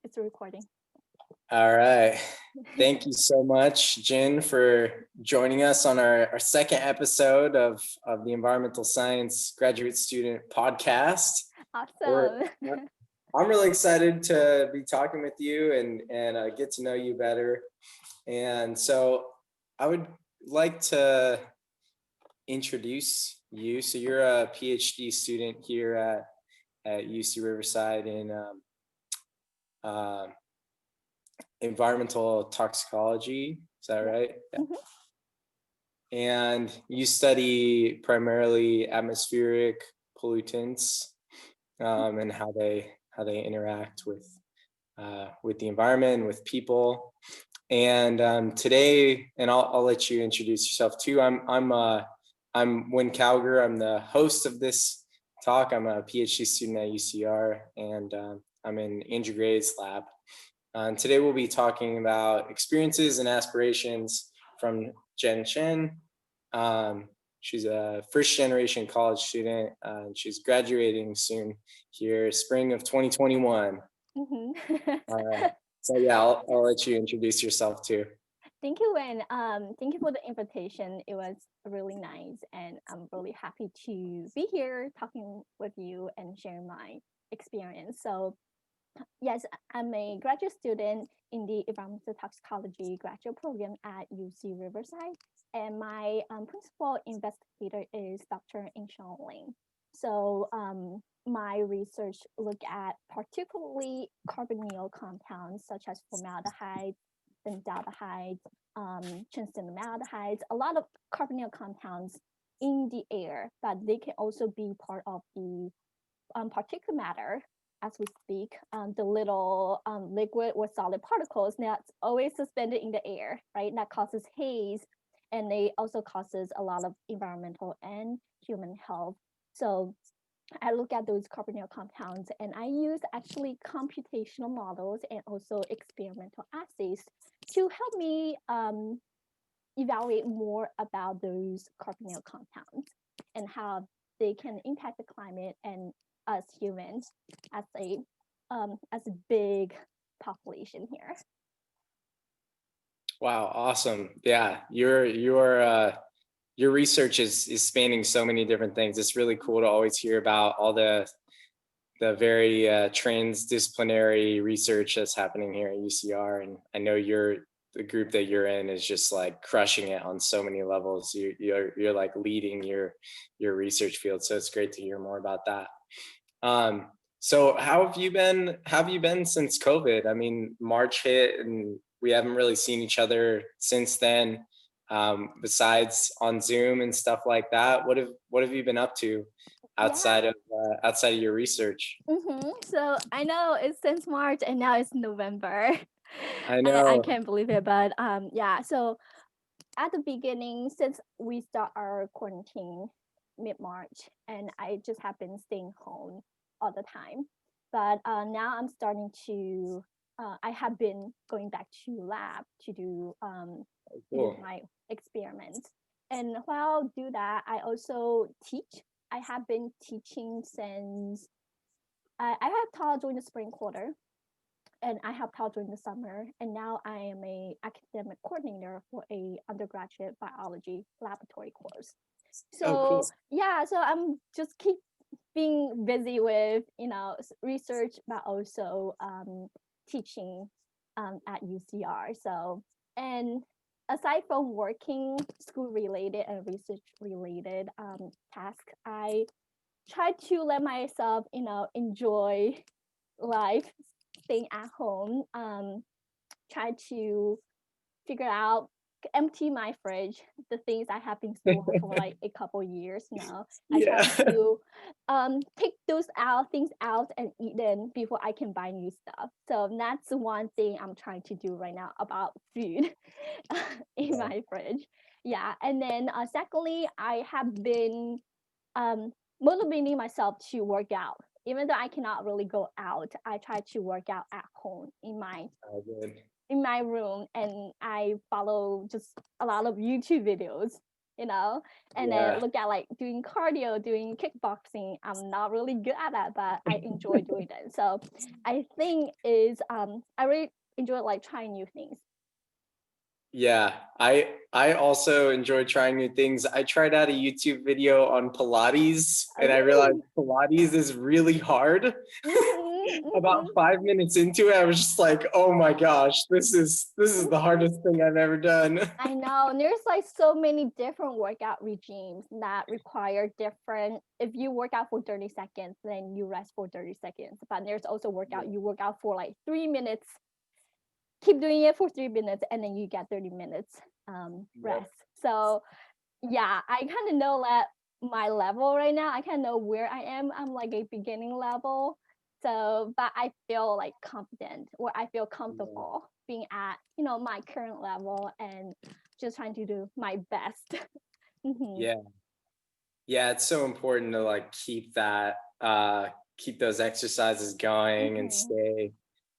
It's a recording. All right. Thank you so much, Jin, for joining us on our second episode of the Environmental Science Graduate Student Podcast. Awesome. I'm really excited to be talking with you and get to know you better. And so I would like to introduce you. So you're a PhD student here at UC Riverside in environmental toxicology. Is that right? Yeah. Mhm. And you study primarily atmospheric pollutants and how they interact with the environment and with people. And today, and I'll let you introduce yourself too. I'm Win Calger. I'm the host of this talk. I'm a PhD student at UCR, and I'm in Andrew Gray's lab. And today we'll be talking about experiences and aspirations from Jin Chen. She's a first generation college student. She's graduating soon here, spring of 2021. So yeah, I'll let you introduce yourself too. Thank you, Wen. Thank you for the invitation. It was really nice, and I'm really happy to be here talking with you and sharing my experience. So, yes, I'm a graduate student in the Environmental Toxicology Graduate Program at UC Riverside, and my principal investigator is Dr. Ying-Hsuan. So, my research look at particularly carbonyl compounds such as formaldehyde, benzaldehyde, transaminamaldehydes, a lot of carbonyl compounds in the air, but they can also be part of the particulate matter as we speak, the little liquid or solid particles that's always suspended in the air, right? That causes haze, and they also causes a lot of environmental and human health. So I look at those carbonyl compounds, and I use actually computational models and also experimental assays to help me evaluate more about those carbonyl compounds and how they can impact the climate and us humans as a big population here. Wow, awesome. Yeah, your research is spanning so many different things. It's really cool to always hear about all the very transdisciplinary research that's happening here at UCR. And I know the group that you're in is just like crushing it on so many levels. You're like leading your research field. So it's great to hear more about that. So how have you been? How have you been since COVID? I mean, March hit and we haven't really seen each other since then. Besides on Zoom and stuff like that, what have you been up to outside of your research? So I know it's since March and now it's November. I know. I can't believe it, but yeah. So at the beginning, since we start our quarantine mid-March, and I just have been staying home all the time. But now I'm starting to. I have been going back to lab to do my experiments, and while I do that, I also teach. I have been teaching since I have taught during the spring quarter, and I have taught during the summer, and now I am a academic coordinator for a undergraduate biology laboratory course. So cool. yeah, so I'm just keep being busy with research, but also teaching at UCR. So, and aside from working school related and research related tasks, I try to let myself enjoy life, staying at home, try to figure out, empty my fridge, the things I have been storing for like a couple years now. I try to pick those things out and eat them before I can buy new stuff. So that's one thing I'm trying to do right now about food in my fridge. Yeah, and then secondly, I have been motivating myself to work out. Even though I cannot really go out, I try to work out at home in my room, and I follow just a lot of YouTube videos and Yeah. then look at like doing cardio, doing kickboxing. I'm not really good at that, but I enjoy doing it. So I think is I really enjoy like trying new things. Yeah, I also enjoy trying new things. I tried out a YouTube video on Pilates Oh, and I realized really? Pilates is really hard. About Mm-hmm, 5 minutes into it, I was just like, "Oh my gosh, this is the mm-hmm. hardest thing I've ever done." I know. And there's like so many different workout regimes that require different. If you work out for 30 seconds, then you rest for 30 seconds. But there's also workout, you work out for like 3 minutes, keep doing it for 3 minutes, and then you get 30 minutes Yep. rest. So yeah, I kind of know that my level right now. I kind of know where I am. I'm like a beginning level. So, but I feel like confident or I feel comfortable being at, my current level and just trying to do my best. Hmm. Yeah. Yeah, it's so important to like keep those exercises going and Hmm.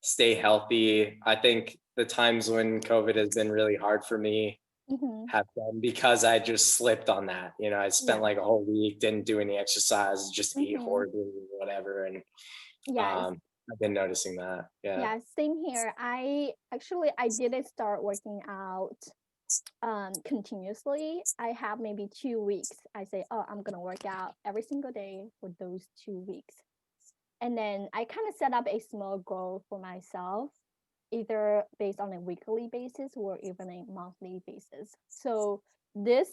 stay healthy. I think the times when COVID has been really hard for me Hmm. have been because I just slipped on that. I spent Yeah. like a whole week, didn't do any exercise, just ate Hmm. horribly or whatever. And Yes. I've been noticing that. Yeah. Yeah. Same here. I didn't start working out continuously. I have maybe 2 weeks. I say, oh, I'm gonna work out every single day for those 2 weeks. And then I kind of set up a small goal for myself, either based on a weekly basis or even a monthly basis. So this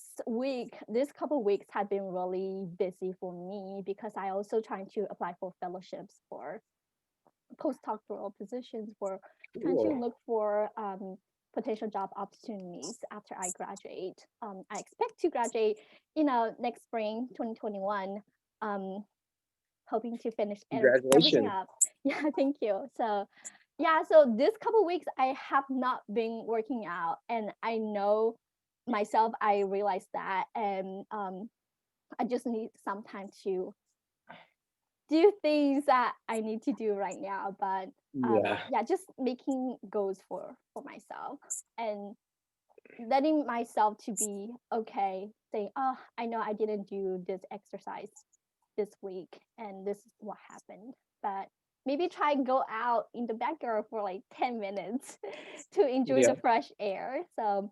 couple of weeks have been really busy for me because I also trying to apply for fellowships for postdoctoral positions, for trying to Cool. look for potential job opportunities after I graduate. I expect to graduate, next spring, 2021. Um, Hoping to finish everything Congratulations. up. Yeah, thank you. So, yeah, so this couple weeks I have not been working out, and I know myself. I realized that, and I just need some time to do things that I need to do right now. But Yeah. yeah, just making goals for myself and letting myself to be okay. Saying, oh, I know I didn't do this exercise this week and this is what happened, but maybe try and go out in the backyard for like 10 minutes to enjoy Yeah. the fresh air. So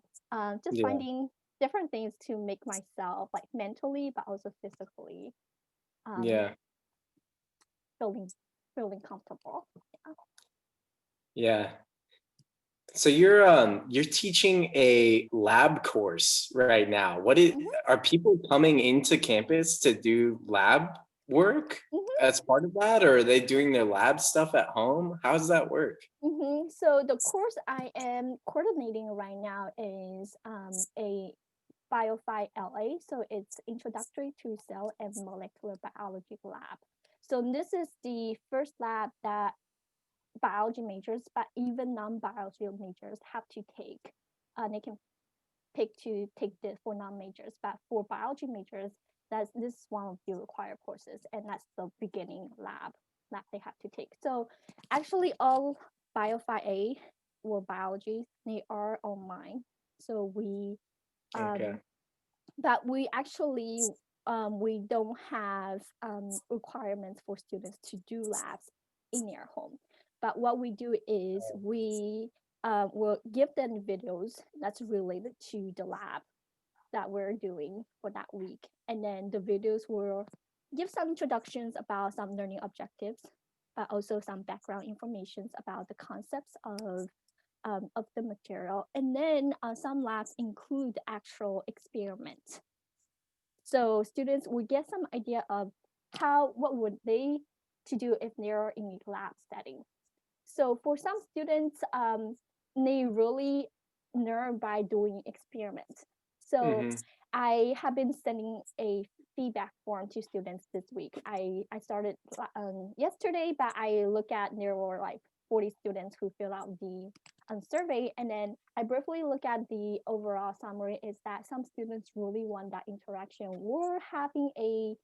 just Yeah. finding different things to make myself like mentally but also physically um, Yeah. feeling feeling comfortable. Yeah. Yeah. So you're teaching a lab course right now. Mhm, Are people coming into campus to do lab work mhm, as part of that, or are they doing their lab stuff at home? How does that work? mhm. So the course I am coordinating right now is a BioPhi LA. So it's Introductory to Cell and Molecular Biology lab. So this is the first lab that biology majors, but even non-biology majors have to take. They can pick to take this for non-majors, but for biology majors, this is one of the required courses, and that's the beginning lab that they have to take. So actually, all BioPhi A or biology, they are online. So Okay. um, but we actually we don't have requirements for students to do labs in their home. But what we do is we will give them videos that's related to the lab that we're doing for that week. And then the videos will give some introductions about some learning objectives, but also some background information about the concepts of the material. And then some labs include actual experiments. So students will get some idea of what would they to do if they're in a lab setting. So for some students, they really learn by doing experiments. So Mm-hmm. I have been sending a feedback form to students this week. I started yesterday, but I look at there were like 40 students who filled out the survey, and then I briefly look at the overall summary. Is that some students really want that interaction? We're having a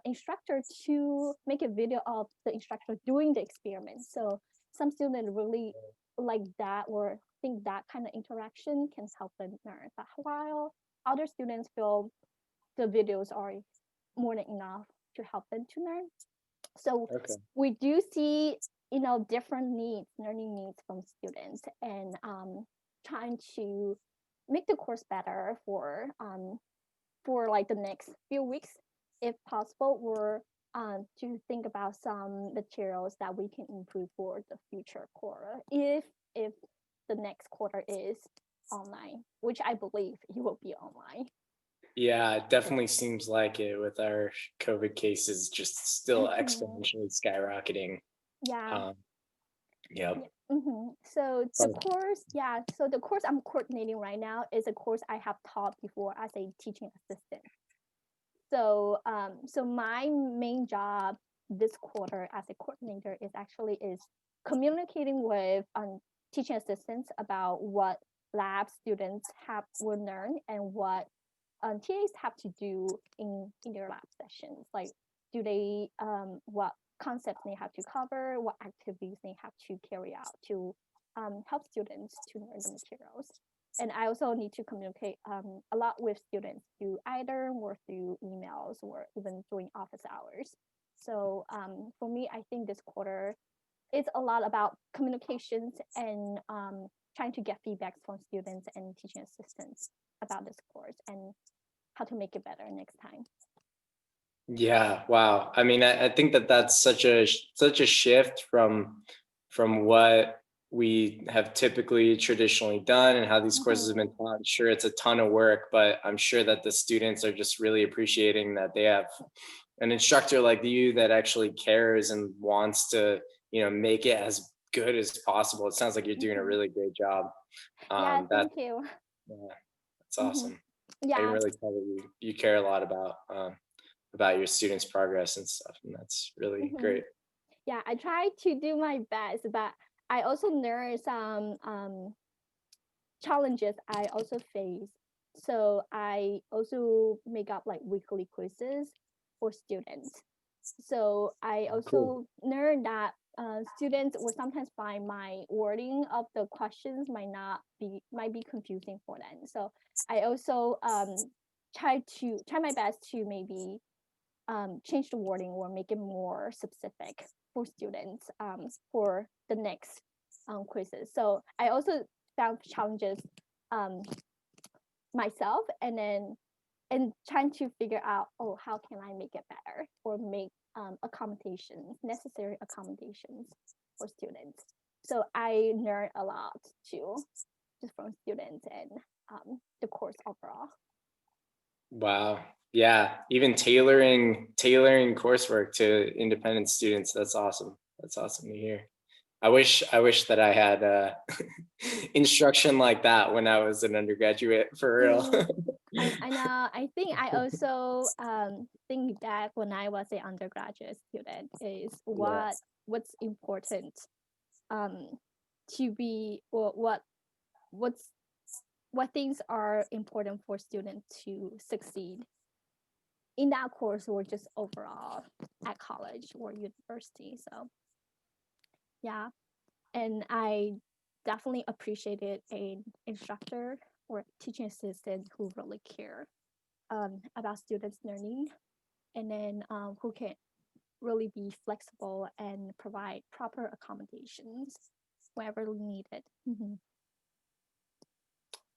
instructor to make a video of the instructor doing the experiment. So some students really like that or think that kind of interaction can help them learn. But while other students feel the videos are more than enough to help them to learn. So Okay. we do see, different needs, learning needs from students, and trying to make the course better for like the next few weeks, if possible, or to think about some materials that we can improve for the future quarter, if the next quarter is online, which I believe it will be online. Yeah, it definitely seems like it with our COVID cases just still Mhm. exponentially skyrocketing. Yeah. Um, yep. Yeah. So the But course, yeah. So the course I'm coordinating right now is a course I have taught before as a teaching assistant. So my main job this quarter as a coordinator is communicating with teaching assistants about what lab students will learn and what TAs have to do in their lab sessions. Like, do they what concepts they have to cover, what activities they have to carry out to help students to learn the materials. And I also need to communicate a lot with students through either or through emails or even during office hours. So for me, I think this quarter is a lot about communications and trying to get feedbacks from students and teaching assistants about this course and how to make it better next time. yeah, wow. I mean, I think that that's such a shift from what we have typically traditionally done and how these courses have been Mm-hmm. taught. Sure, it's a ton of work, but I'm sure that the students are just really appreciating that they have an instructor like you that actually cares and wants to, make it as good as possible. It sounds like you're doing a Mm-hmm. really great job. Yeah, That thank you. yeah, that's Mm-hmm. awesome. I can Yeah. really tell that you care a lot about your students' progress and stuff, and that's really Mm-hmm. great. Yeah, I try to do my best, but I also learn some challenges I also face. So I also make up like weekly quizzes for students. So I Cool. also learned that students will sometimes find my wording of the questions might be confusing for them. So I also try my best to maybe change the wording or make it more specific for students for the next quizzes. So I also found challenges um, myself, and trying to figure out, oh, how can I make it better or make necessary accommodations for students. So I learned a lot too, just from students and the course overall. Wow. Yeah, even tailoring coursework to independent students. That's awesome. That's awesome to hear. I wish that I had instruction like that when I was an undergraduate for real. Mm, I know. I think I also think that when I was an undergraduate student is Yeah. what's important um, to be, or what's what things are important for students to succeed in that course or just overall at college or university. So yeah, and I definitely appreciated an instructor or teaching assistant who really care about students learning, and then who can really be flexible and provide proper accommodations wherever needed. Mm-hmm.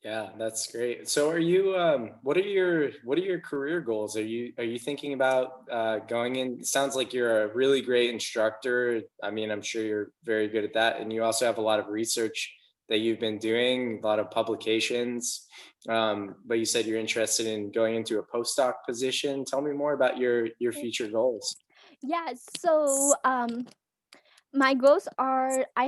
Yeah, that's great. So are you what are your career goals? Are you thinking about going in? It sounds like you're a really great instructor. I mean, I'm sure you're very good at that. And you also have a lot of research that you've been doing, a lot of publications. But you said you're interested in going into a postdoc position. Tell me more about your future goals. Yeah, so my goals are, I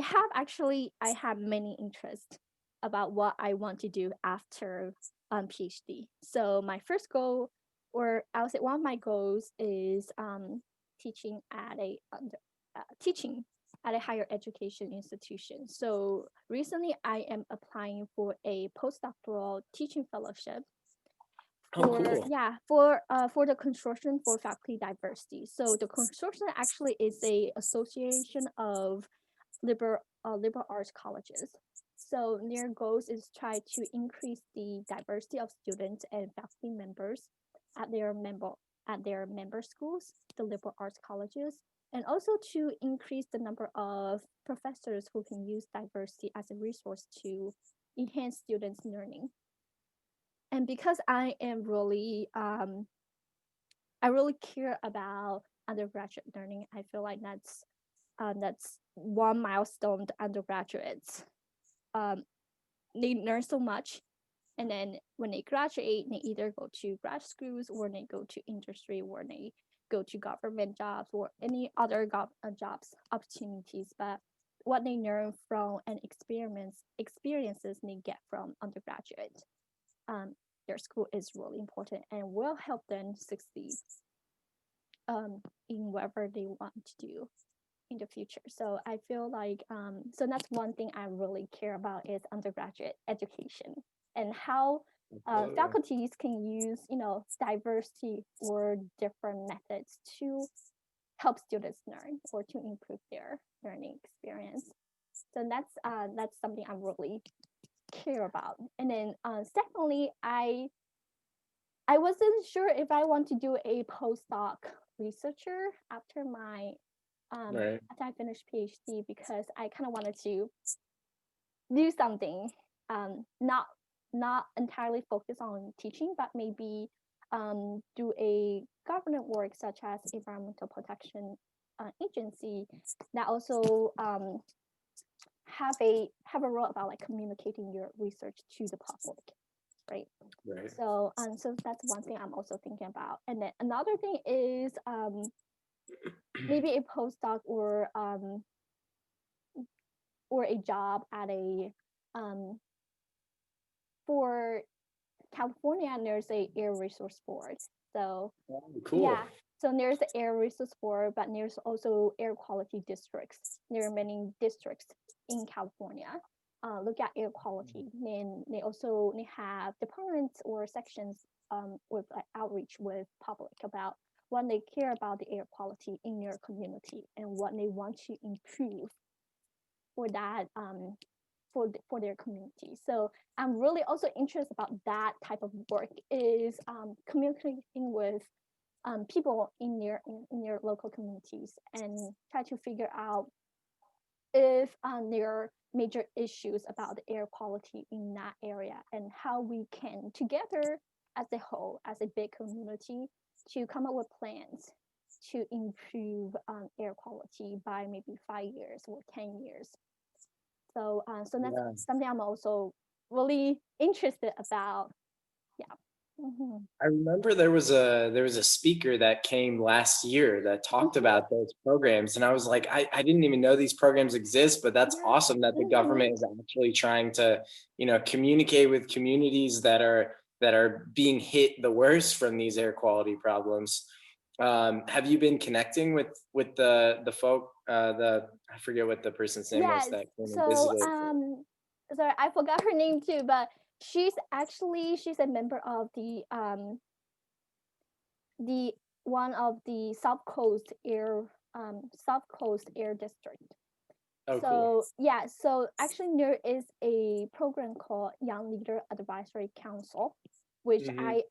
have many interests about what I want to do after PhD. So my first goal, or I would say one of my goals, is teaching at teaching at a higher education institution. So recently I am applying for a postdoctoral teaching fellowship Oh, cool. for the consortium for faculty diversity. So the consortium actually is a association of liberal arts colleges. So their goals is try to increase the diversity of students and faculty members at their member schools, the liberal arts colleges, and also to increase the number of professors who can use diversity as a resource to enhance students' learning. And because I really care about undergraduate learning, I feel like that's one milestone the undergraduates they learn so much, and then when they graduate, they either go to grad schools or they go to industry or they go to government jobs or any other jobs opportunities. But what they learn from and experiences they get from undergraduate, their school is really important and will help them succeed in whatever they want to do in the future. So I feel like so that's one thing I really care about is undergraduate education and how faculties can use diversity or different methods to help students learn or to improve their learning experience. So that's something I really care about. And then secondly, I wasn't sure if I want to do a postdoc researcher after my Right. after I finished PhD, because I kind of wanted to do something not entirely focus on teaching, but maybe do a government work such as Environmental Protection Agency that also have a role about like communicating your research to the public, right? Right. So so that's one thing I'm also thinking about. And then another thing is maybe a postdoc or a job at a for California, there's a air resource board. So Cool. yeah, so there's the air resource board, but there's also air quality districts. There are many districts in California. Look at air quality. Then they have departments or sections with outreach with public about what they care about the air quality in their community and what they want to improve for that for their community. So I'm really also interested about that type of work is communicating with people in their local communities and try to figure out if there are major issues about the air quality in that area and how we can together as a whole, as a big community, to come up with plans to improve air quality by maybe 5 years or 10 years. So that's something I'm also really interested about. Yeah. Mm-hmm. I remember there was a speaker that came last year that talked about those programs, and I was like, I didn't even know these programs exist, but that's awesome that the government is actually trying to, communicate with communities that are being hit the worst from these air quality problems. Have you been connecting with the folk? I forget what the person's name was that came and visited. Sorry, I forgot her name too, but she's a member of the one of the South Coast Air District. Oh, so cool. Yeah, so actually there is a program called Young Leader Advisory Council, which I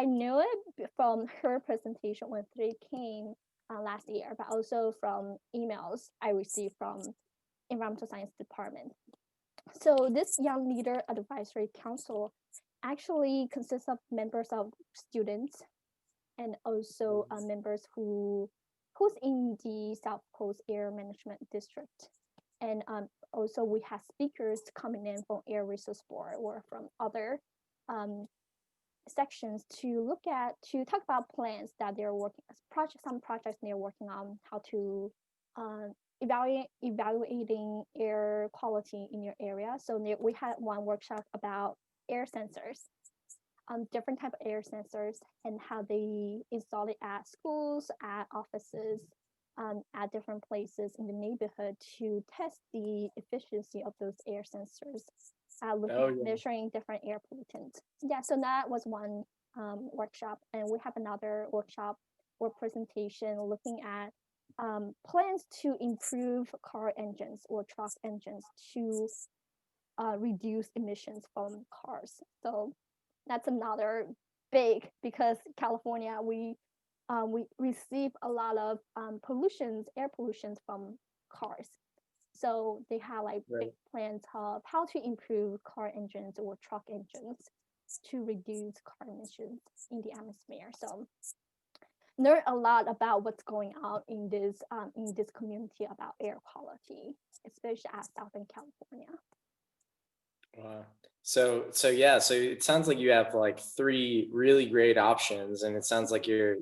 know it from her presentation when they came last year, but also from emails I received from Environmental Science Department. So this Young Leader Advisory Council actually consists of members of students and also members who's in the South Coast Air Management District. And also we have speakers coming in from Air Resource Board or from other sections to talk about plans that they're working, some projects they're working on, how to evaluating air quality in your area. So we had one workshop about air sensors, different type of air sensors and how they install it at schools, at offices, at different places in the neighborhood to test the efficiency of those air sensors, measuring different air pollutants. Yeah, so that was one workshop, and we have another workshop or presentation looking at plans to improve car engines or truck engines to reduce emissions from cars. So that's another big, because California, we receive a lot of pollutions, air pollutions from cars. So they have like big Right. plans of how to improve car engines or truck engines to reduce car emissions in the atmosphere. So learn a lot about what's going on in this community about air quality, especially at Southern California. Wow. So yeah, so it sounds like you have like three really great options, and it sounds like you're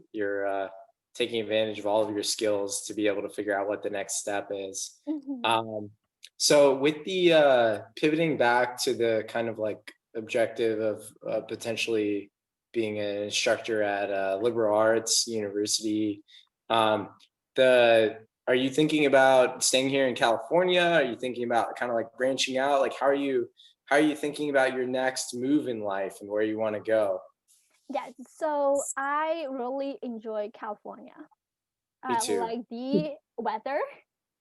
taking advantage of all of your skills to be able to figure out what the next step is. Mhm. Um, so with the pivoting back to the kind of like objective of potentially being an instructor at a liberal arts university, um, the are you thinking about staying here in California? Are you thinking about kind of like branching out? Like how are you thinking about your next move in life and where you want to go? Yes, so I really enjoy California. Me I too. like the weather.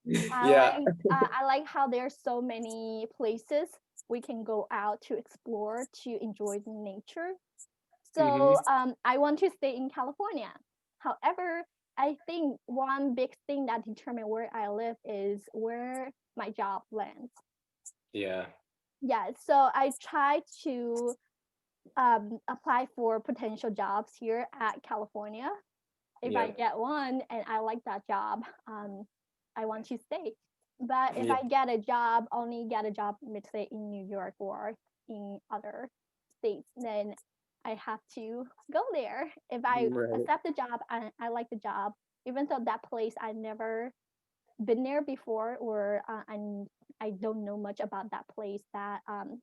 Yeah. I like how there's so many places we can go out to explore to enjoy the nature. Hmm. So I want to stay in California. However, I think one big thing that determines where I live is where my job lands. Yeah. Yeah, so I try to apply for potential jobs here at California. If I Yep. get one and I like that job, I want to stay. But if Yeah. I get a job, only get a job, let's say in New York or in other states, then I have to go there. If I Right. accept the job and I like the job, even though that place I never been there before, or I don't know much about that place, that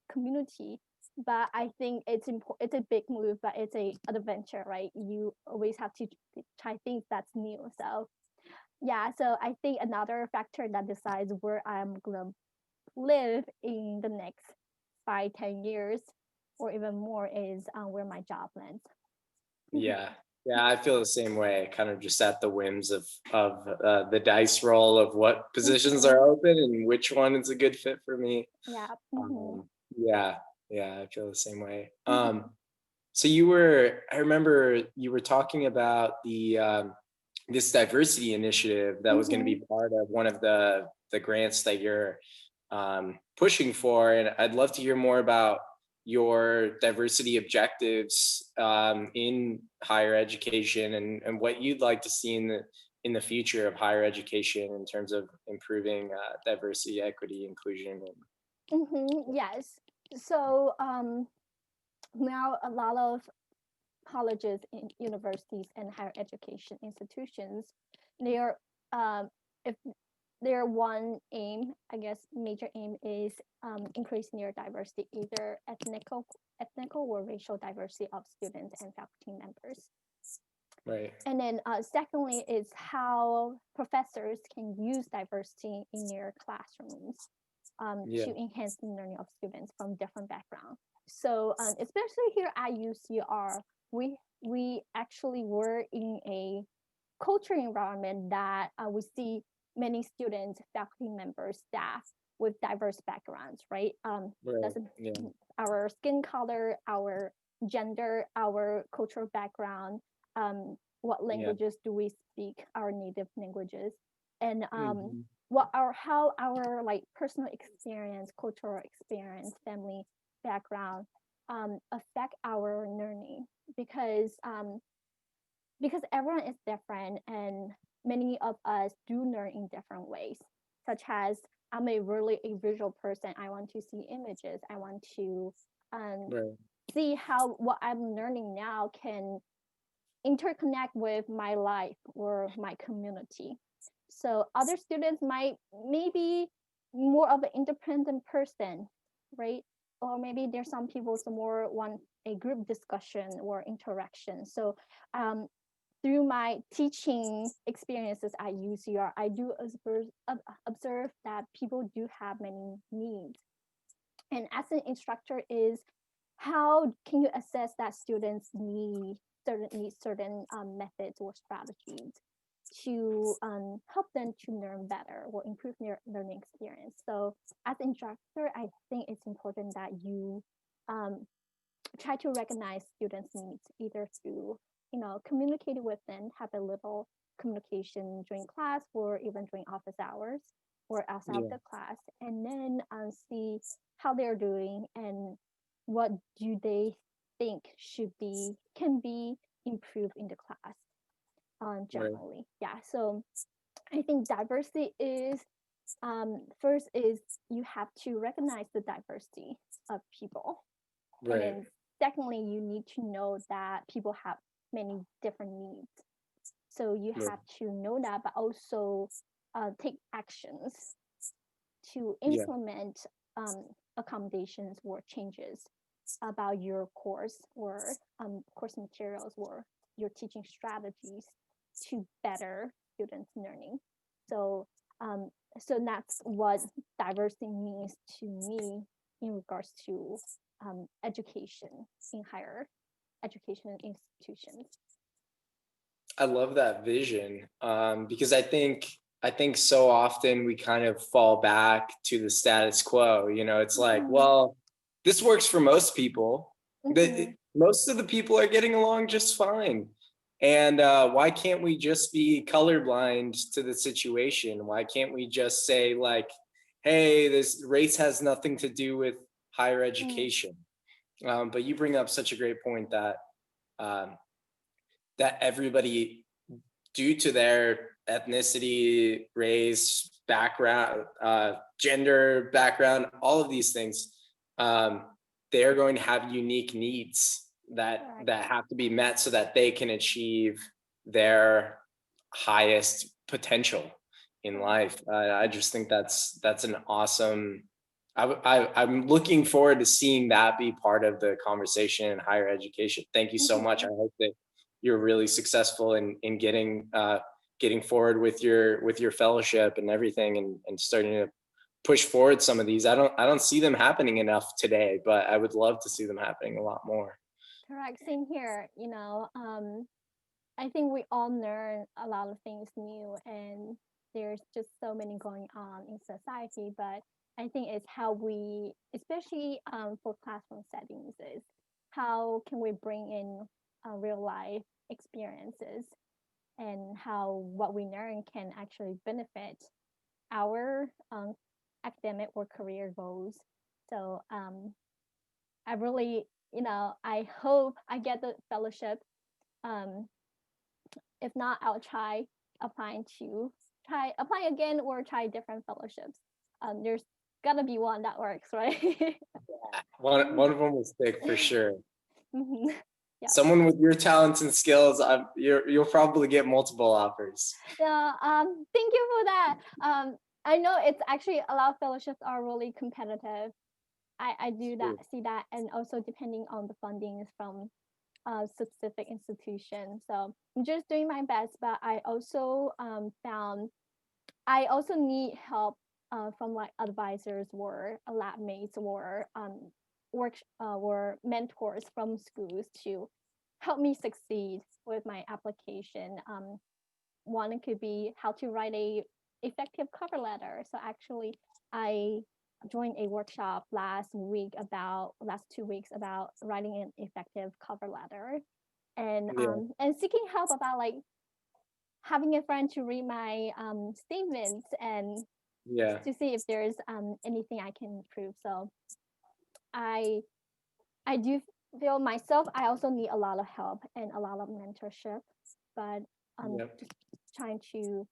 community. But I think it's important. It's a big move, but it's a adventure, right? You always have to try things that's new. So yeah, so I think another factor that decides where I'm gonna live in the next 5, 10 years, or even more, is where my job lands. Yeah. Yeah, I feel the same way, kind of just at the whims of the dice roll of what positions Mhm. are open and which one is a good fit for me. Yeah. Mhm. Yeah, yeah, I feel the same way. Mhm. So I remember you were talking about the this diversity initiative that was going to Mhm. be part of one of the grants that you're pushing for, and I'd love to hear more about your diversity objectives in higher education, and what you'd like to see in the future of higher education in terms of improving diversity, equity, inclusion. Yes. So now a lot of colleges, universities, and higher education institutions, their if their one aim, I guess, major aim is increasing their diversity, either ethnical or racial diversity of students and faculty members. Right. And then secondly is how professors can use diversity in their classrooms Yeah. to enhance the learning of students from different backgrounds. So especially here at UCR, we actually were in a cultural environment that we see many students, faculty members, staff with diverse backgrounds, right? Right. Doesn't Yeah. our skin color, our gender, our cultural background, what Yeah. languages do we speak, our native languages, and Hmm. how our like personal experience, cultural experience, family background affect our learning, because everyone is different and many of us do learn in different ways, such as I'm a visual person. I want to see images. I want to um, Right. see how what I'm learning now can interconnect with my life or my community. So other students might maybe more of an independent person, right? Or maybe there's some people who more want a group discussion or interaction. So um, through my teaching experiences at UCR, I do observe that people do have many needs. And as an instructor is how can you assess that students need certain methods or strategies? to help them to learn better or improve their learning experience. So as an instructor, I think it's important that you try to recognize students' needs, either through, communicating with them, have a little communication during class or even during office hours or outside of Yeah. the class, and then see how they're doing and what do they think can be improved in the class Right. generally. Yeah, so I think diversity is first is you have to recognize the diversity of people, and Right. then secondly, you need to know that people have many different needs. So you Right. have to know that, but also take actions to Yeah. implement accommodations or changes about your course or course materials or your teaching strategies to better students' learning. So, um, so that's what diversity means to me in regards to education in higher education institutions. I love that vision, because I think so often we kind of fall back to the status quo. It's like, Mm-hmm. well, this works for most people. Mm-hmm. Most of the people are getting along just fine. And why can't we just be colorblind to the situation? Why can't we just say, like, hey, this race has nothing to do with higher education? But you bring up such a great point that um, everybody, due to their ethnicity, race, background, gender background, all of these things, um, they're going to have unique needs that Correct. have to be met so that they can achieve their highest potential in Correct. life. I just think that's an awesome. I'm looking forward to seeing that be part of the conversation in higher education. Thank you so much. I Mm-hmm. hope that you're really successful in getting forward with your fellowship and everything, and starting to push forward some of these. I don't see them happening enough today, but I would love to see them happening a lot more. Correct. Same here. I think we all learn a lot of things new, and there's just so many going on in society. But I think it's how we, especially for classroom settings, is how can we bring in real life experiences and how what we learn can actually benefit our academic or career goals. So I really, I hope I get the fellowship. Um, if not, I'll try apply again or try different fellowships. There's gotta be one that works, right? One of them will stick for sure. Mhm. Yeah. Someone with your talents and skills, you'll probably get multiple offers. Yeah. Thank you for that. I know it's actually a lot of fellowships are really competitive. I do that see that, and also depending on the fundings from specific institution. So I'm just doing my best, but I also found I also need help from like advisors or lab mates or or mentors from schools to help me succeed with my application. One could be how to write a effective cover letter. So actually, I joined a workshop last 2 weeks about writing an effective cover letter, Yeah, and seeking help about like having a friend to read my statements and yeah, to see if there's anything I can improve. So I I do feel myself I also need a lot of help and a lot of mentorship, but I'm yeah. just trying to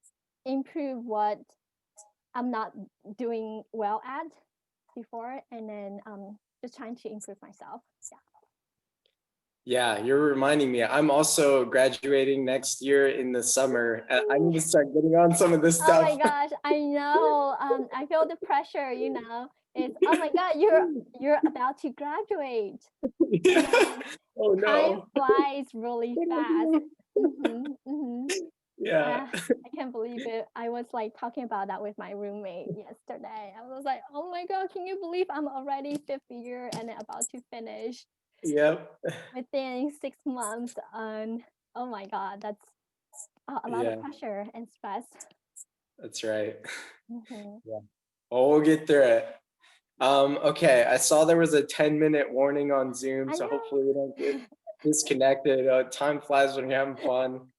improve what I'm not doing well at before, and then just trying to improve myself. Yeah. Yeah, you're reminding me. I'm also graduating next year in the summer. I need to start getting on some of this Oh my stuff. gosh, I know. I feel the pressure. It's oh my god, you're about to graduate. I Yeah. know. Oh Time no. flies really What do I fast. do? Yeah. I can't believe it. I was like talking about that with my roommate yesterday. I was like, oh my god, can you believe I'm already fifth year and about to finish Yep. within 6 months? And oh my god, a lot of Yeah, pressure and stress. that's right. Mhm. Yeah. Well, we'll get through it. Okay, I saw there was a 10-minute warning on Zoom, I so hopefully we don't get know. disconnected. Time flies when you're having fun.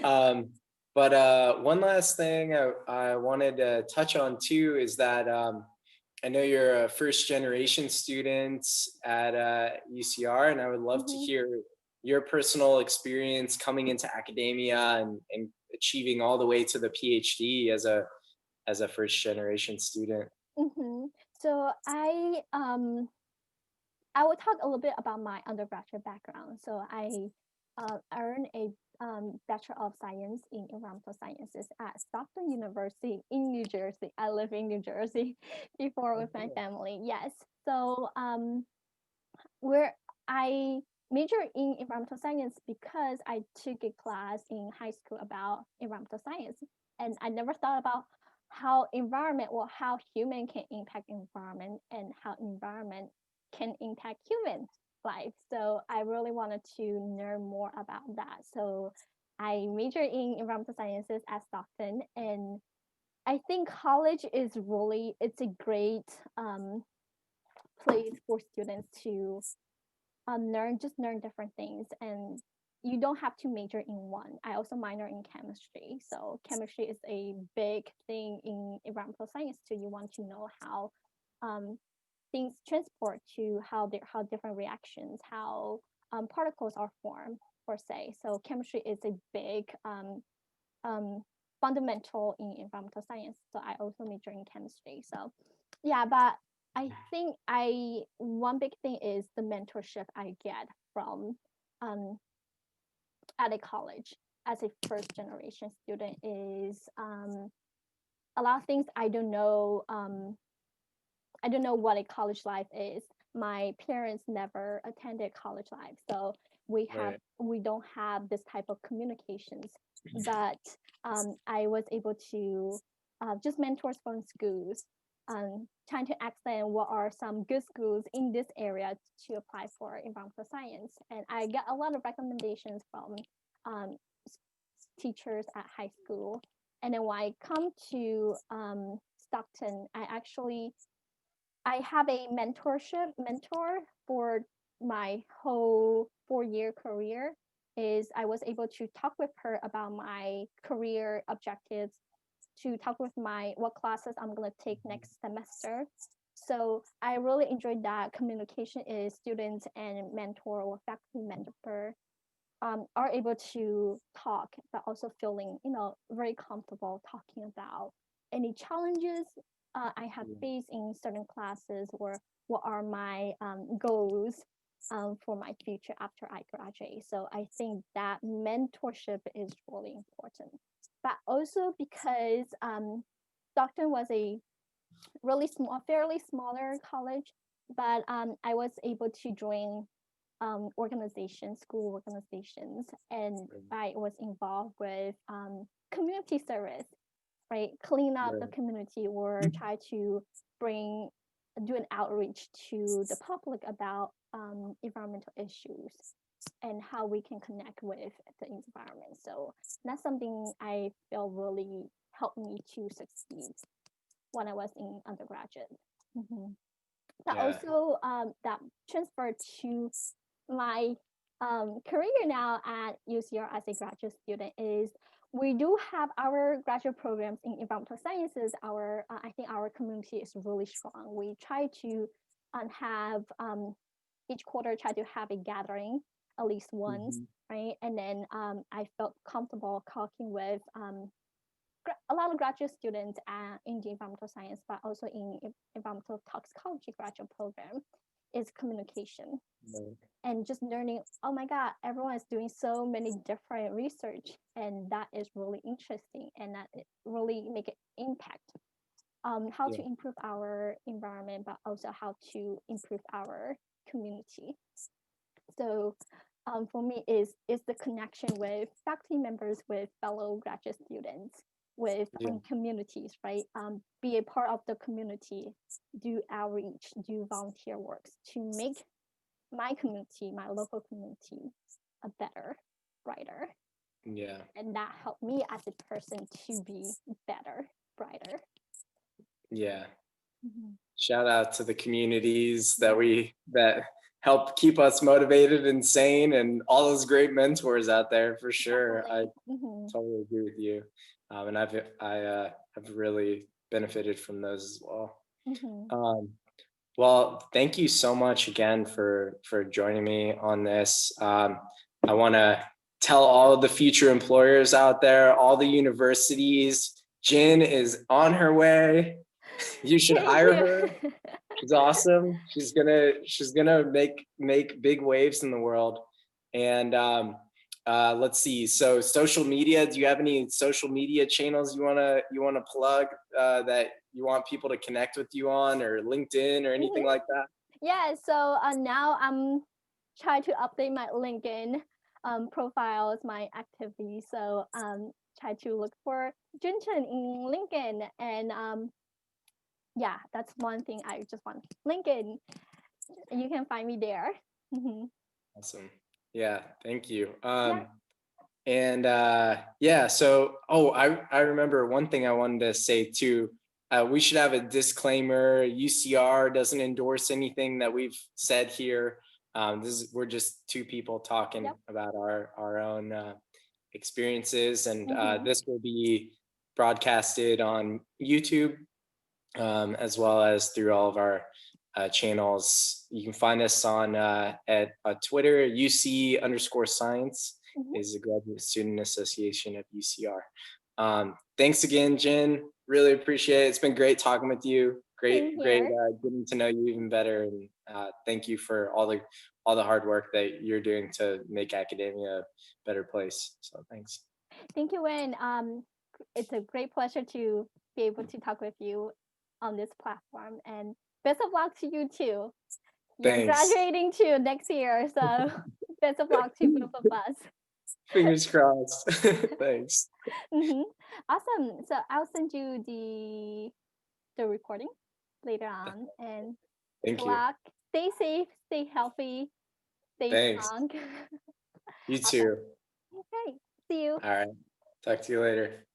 Um, but one last thing I wanted to touch on too is that I know you're a first generation student at UCR, and I would love to Mhm. hear your personal experience coming into academia and achieving all the way to the PhD as a first generation student. So I will talk a little bit about my undergraduate background. So I earned a Bachelor of Science in Environmental Sciences at Stockton University in New Jersey. I live in New Jersey before with my family. Yes. So where I major in environmental science because I took a class in high school about environmental science, and I never thought about how environment or how human can impact environment and how environment can impact human life. So I really wanted to learn more about that. So I majored in environmental sciences at Stockton, and I think college is really it's a great place for students to learn different things, and you don't have to major in one. I also minor in chemistry, so chemistry is a big thing in environmental science too. You want to know how um, things transport to how different reactions, how particles are formed per se. So chemistry is a big um, fundamental in environmental science, so I also major in chemistry. So yeah, but I think I one big thing is the mentorship I get from um, at a college as a first generation student is a lot of things I don't know what a college life is. My parents never attended college life, so Right. we don't have this type of communications. But I was able to just mentors from schools, trying to ask them what are some good schools in this area to apply for environmental science, and I got a lot of recommendations from um, teachers at high school. And then when I come to Stockton, I have a mentor for my whole 4-year career. Is I was able to talk with her about my career objectives, to talk with my what classes I'm gonna take next semester. So I really enjoyed that communication is students and mentor or faculty mentor are able to talk, but also feeling, very comfortable talking about any challenges I have Yeah. faced in certain classes, or what are my goals for my future after I graduate. So I think that mentorship is really important. But also because Stockton was a really small, fairly smaller college, but I was able to join organizations, school organizations, and I was involved with community service, right? Clean up the Right. community or try to bring, do an outreach to the public about environmental issues and how we can connect with the environment. So that's something I feel really helped me to succeed when I was in undergraduate. Mhm. That Yeah. also that transferred to my career now at UCR as a graduate student is we do have our graduate programs in environmental sciences. I think our community is really strong. We try to have each quarter try to have a gathering at least once, Mhm. right? And then I felt comfortable talking with a lot of graduate students in the environmental science, but also in environmental toxicology graduate program, is communication Right. and just learning. Oh my God, everyone is doing so many different research, and that is really interesting, and that it really make an impact. How Yeah. to improve our environment, but also how to improve our community. So for me is the connection with faculty members, with fellow graduate students, with Yeah. communities, right? Be a part of the community, do outreach, do volunteer works to make my community, my local community, a better, brighter. Yeah. And that helped me as a person to be better, brighter. Yeah. Mhm. Shout out to the communities that help keep us motivated and sane, and all those great mentors out there for sure. I Definitely. totally agree with you. And have really benefited from those as well. Mhm. Um, well, thank you so much again for joining me on this. I want to tell all of the future employers out there, all the universities, Jin is on her way. You should Thank hire her. you. She's awesome. She's gonna make big waves in the world. And let's see. So social media. Do you have any social media channels you wanna plug that you want people to connect with you on, or LinkedIn or anything Mhm. like that? Yeah, so now I'm trying to update my LinkedIn profiles, my activities. So try to look for Jin Chen in LinkedIn, and yeah, that's one thing I just want. LinkedIn, you can find me there. Mhm. Awesome. Yeah. Thank you. Yeah. And yeah, so I remember one thing I wanted to say too. We should have a disclaimer. UCR doesn't endorse anything that we've said here. We're just two people talking Yep. about our own experiences, and Mhm. this will be broadcasted on YouTube, as well as through all of our channels. You can find us on at Twitter. UC_science Mhm. is the Graduate Student Association of UCR. Thanks again, Jen. Really appreciate it. It's been great talking with you. Same Great here. getting to know you even better. And thank you for all the hard work that you're doing to make academia a better place. So thanks. Thank you, Wayne. It's a great pleasure to be able to talk with you on this platform, and best of luck to you too. You're Thanks. graduating too next year, so best of luck to both of us. Fingers crossed. Thanks. Mhm. Awesome. So I'll send you the recording later on, and Thank good you. luck. Stay safe, stay healthy, stay Thanks. strong. You Awesome. too. Okay. See you. All right. Talk to you later.